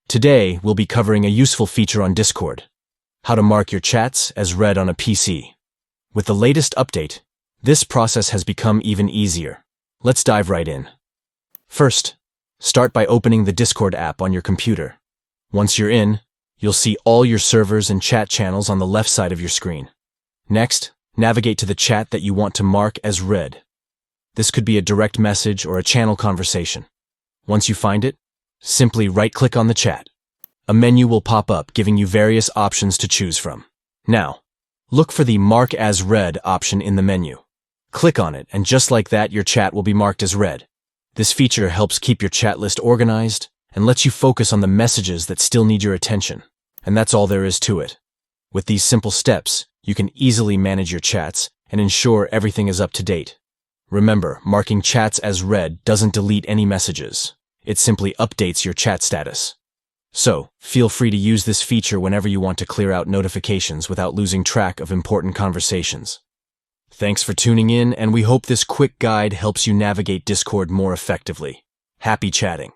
Today, we'll be covering a useful feature on Discord: how to mark your chats as read on a PC. With the latest update, this process has become even easier. Let's dive right in. First, start by opening the Discord app on your computer. Once you're in, you'll see all your servers and chat channels on the left side of your screen. Next, navigate to the chat that you want to mark as read. This could be a direct message or a channel conversation. Once you find it, simply right-click on the chat. A menu will pop up giving you various options to choose from. Now, look for the Mark as Read option in the menu. Click on it, and just like that, your chat will be marked as read. This feature helps keep your chat list organized and lets you focus on the messages that still need your attention. And that's all there is to it. With these simple steps, you can easily manage your chats and ensure everything is up to date. Remember, marking chats as read doesn't delete any messages. It simply updates your chat status. So, feel free to use this feature whenever you want to clear out notifications without losing track of important conversations. Thanks for tuning in, and we hope this quick guide helps you navigate Discord more effectively. Happy chatting!